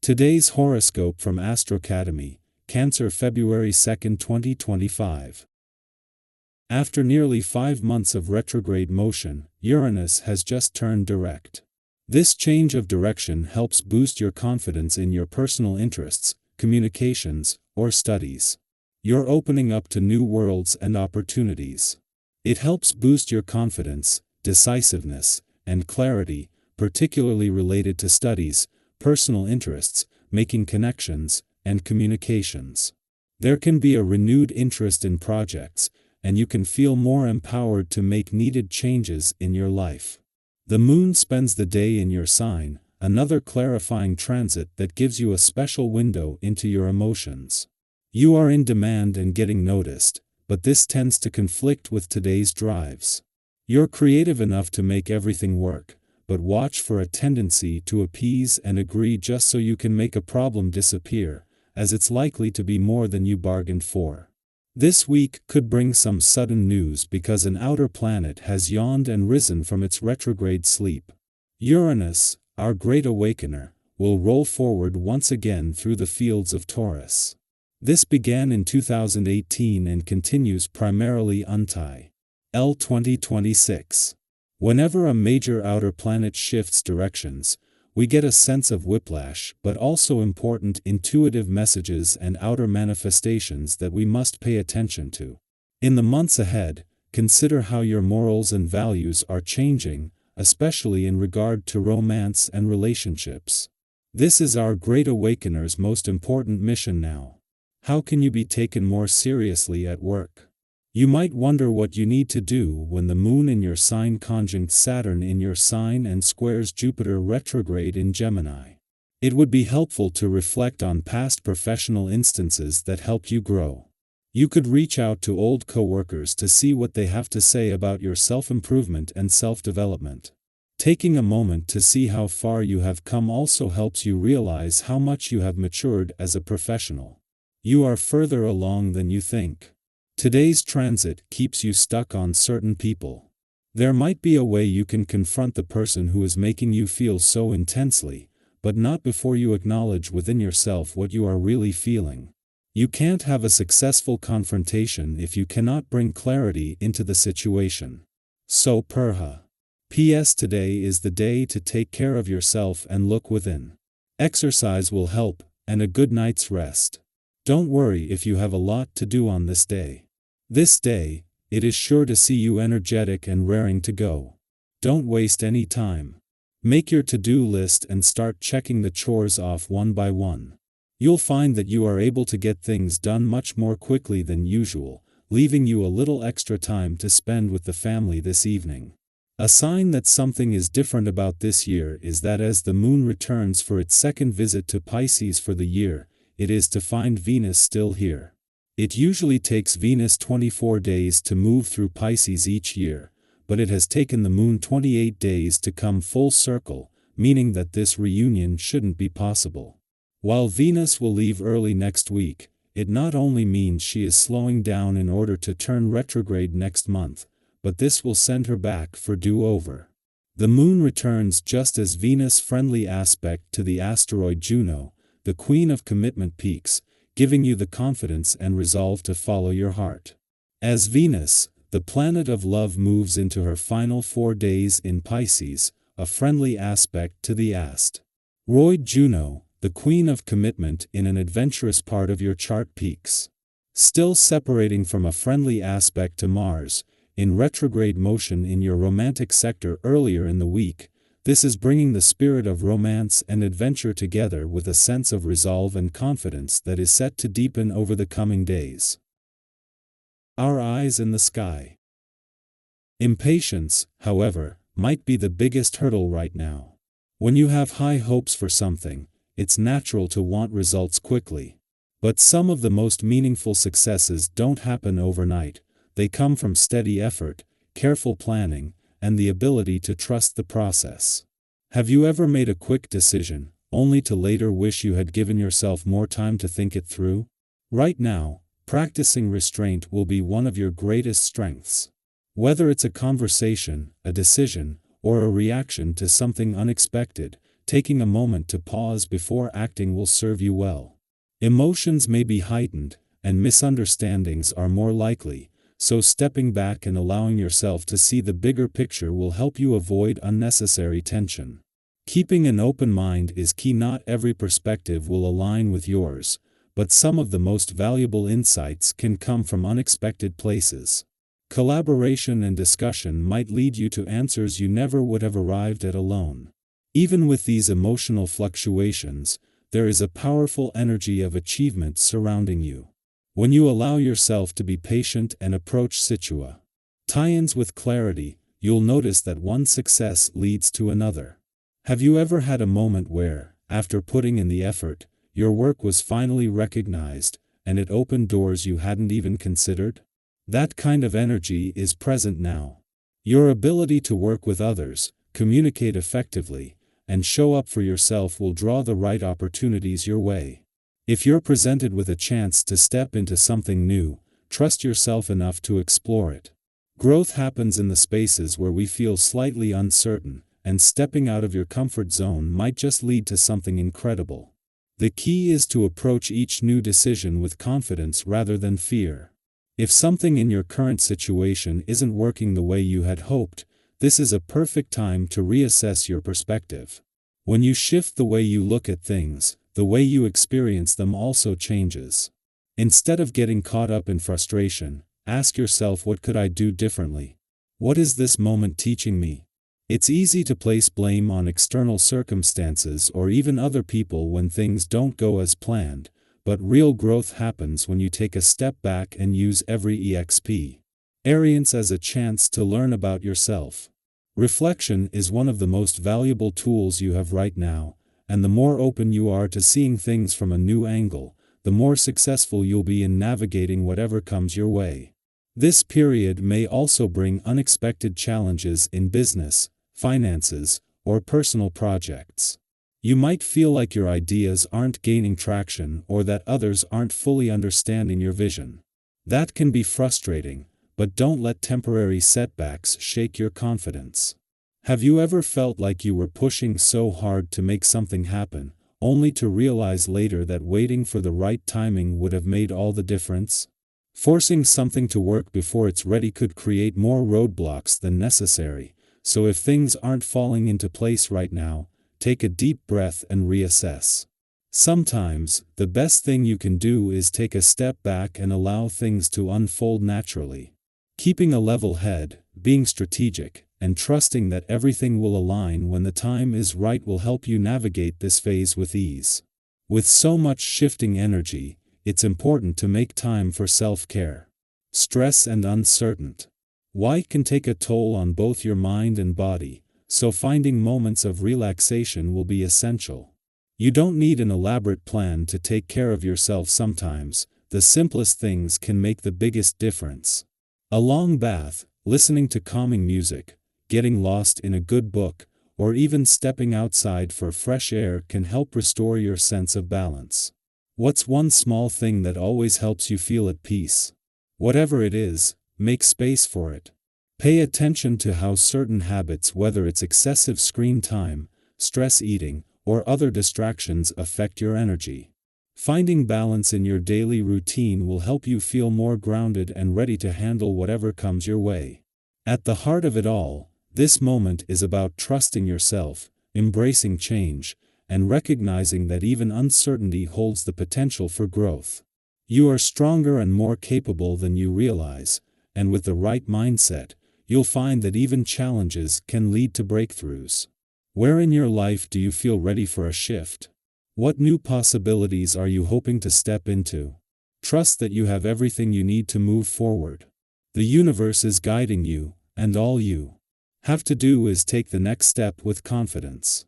Today's horoscope from AstroCademy, Cancer, February 2, 2025. After nearly 5 months of retrograde motion, Uranus has just turned direct. This change of direction helps boost your confidence in your personal interests, communications, or studies. You're opening up to new worlds and opportunities. It helps boost your confidence, decisiveness, and clarity, particularly related to studies, personal interests, making connections, and communications. There can be a renewed interest in projects, and you can feel more empowered to make needed changes in your life. The moon spends the day in your sign, another clarifying transit that gives you a special window into your emotions. You are in demand and getting noticed, but this tends to conflict with today's drives. You're creative enough to make everything work, but watch for a tendency to appease and agree just so you can make a problem disappear, as it's likely to be more than you bargained for. This week could bring some sudden news because an outer planet has yawned and risen from its retrograde sleep. Uranus, our great awakener, will roll forward once again through the fields of Taurus. This began in 2018 and continues primarily until 2026. Whenever a major outer planet shifts directions, we get a sense of whiplash, but also important intuitive messages and outer manifestations that we must pay attention to. In the months ahead, consider how your morals and values are changing, especially in regard to romance and relationships. This is our great awakener's most important mission now. How can you be taken more seriously at work? You might wonder what you need to do when the moon in your sign conjuncts Saturn in your sign and squares Jupiter retrograde in Gemini. It would be helpful to reflect on past professional instances that helped you grow. You could reach out to old coworkers to see what they have to say about your self-improvement and self-development. Taking a moment to see how far you have come also helps you realize how much you have matured as a professional. You are further along than you think. Today's transit keeps you stuck on certain people. There might be a way you can confront the person who is making you feel so intensely, but not before you acknowledge within yourself what you are really feeling. You can't have a successful confrontation if you cannot bring clarity into the situation. So Perha. P.S. Today is the day to take care of yourself and look within. Exercise will help, and a good night's rest. Don't worry if you have a lot to do on this day. This day, it is sure to see you energetic and raring to go. Don't waste any time. Make your to-do list and start checking the chores off one by one. You'll find that you are able to get things done much more quickly than usual, leaving you a little extra time to spend with the family this evening. A sign that something is different about this year is that as the moon returns for its second visit to Pisces for the year, it is to find Venus still here. It usually takes Venus 24 days to move through Pisces each year, but it has taken the moon 28 days to come full circle, meaning that this reunion shouldn't be possible. While Venus will leave early next week, it not only means she is slowing down in order to turn retrograde next month, but this will send her back for do-over. The moon returns just as Venus' friendly aspect to the asteroid Juno, the queen of commitment, peaks, giving you the confidence and resolve to follow your heart. As Venus, the planet of love, moves into her final 4 days in Pisces, a friendly aspect to the asteroid Juno, the queen of commitment in an adventurous part of your chart, peaks. Still separating from a friendly aspect to Mars, in retrograde motion in your romantic sector earlier in the week. This is bringing the spirit of romance and adventure together with a sense of resolve and confidence that is set to deepen over the coming days. Our eyes in the sky. Impatience, however, might be the biggest hurdle right now. When you have high hopes for something, it's natural to want results quickly. But some of the most meaningful successes don't happen overnight. They come from steady effort, careful planning, and the ability to trust the process. Have you ever made a quick decision, only to later wish you had given yourself more time to think it through? Right now, practicing restraint will be one of your greatest strengths. Whether it's a conversation, a decision, or a reaction to something unexpected, taking a moment to pause before acting will serve you well. Emotions may be heightened, and misunderstandings are more likely, so stepping back and allowing yourself to see the bigger picture will help you avoid unnecessary tension. Keeping an open mind is key. Not every perspective will align with yours, but some of the most valuable insights can come from unexpected places. Collaboration and discussion might lead you to answers you never would have arrived at alone. Even with these emotional fluctuations, there is a powerful energy of achievement surrounding you. When you allow yourself to be patient and approach tie-ins with clarity, you'll notice that one success leads to another. Have you ever had a moment where, after putting in the effort, your work was finally recognized, and it opened doors you hadn't even considered? That kind of energy is present now. Your ability to work with others, communicate effectively, and show up for yourself will draw the right opportunities your way. If you're presented with a chance to step into something new, trust yourself enough to explore it. Growth happens in the spaces where we feel slightly uncertain, and stepping out of your comfort zone might just lead to something incredible. The key is to approach each new decision with confidence rather than fear. If something in your current situation isn't working the way you had hoped, this is a perfect time to reassess your perspective. When you shift the way you look at things, the way you experience them also changes. Instead of getting caught up in frustration, ask yourself, what could I do differently? What is this moment teaching me? It's easy to place blame on external circumstances or even other people when things don't go as planned, but real growth happens when you take a step back and use every experience as a chance to learn about yourself. Reflection is one of the most valuable tools you have right now, and the more open you are to seeing things from a new angle, the more successful you'll be in navigating whatever comes your way. This period may also bring unexpected challenges in business, finances, or personal projects. You might feel like your ideas aren't gaining traction or that others aren't fully understanding your vision. That can be frustrating, but don't let temporary setbacks shake your confidence. Have you ever felt like you were pushing so hard to make something happen, only to realize later that waiting for the right timing would have made all the difference? Forcing something to work before it's ready could create more roadblocks than necessary, so if things aren't falling into place right now, take a deep breath and reassess. Sometimes, the best thing you can do is take a step back and allow things to unfold naturally. Keeping a level head, being strategic, and trusting that everything will align when the time is right will help you navigate this phase with ease. With so much shifting energy, it's important to make time for self-care. Stress and uncertainty can take a toll on both your mind and body, so finding moments of relaxation will be essential. You don't need an elaborate plan to take care of yourself. Sometimes, the simplest things can make the biggest difference. A long bath, listening to calming music, getting lost in a good book, or even stepping outside for fresh air can help restore your sense of balance. What's one small thing that always helps you feel at peace? Whatever it is, make space for it. Pay attention to how certain habits, whether it's excessive screen time, stress eating, or other distractions, affect your energy. Finding balance in your daily routine will help you feel more grounded and ready to handle whatever comes your way. At the heart of it all, this moment is about trusting yourself, embracing change, and recognizing that even uncertainty holds the potential for growth. You are stronger and more capable than you realize, and with the right mindset, you'll find that even challenges can lead to breakthroughs. Where in your life do you feel ready for a shift? What new possibilities are you hoping to step into? Trust that you have everything you need to move forward. The universe is guiding you, and all you have to do is take the next step with confidence.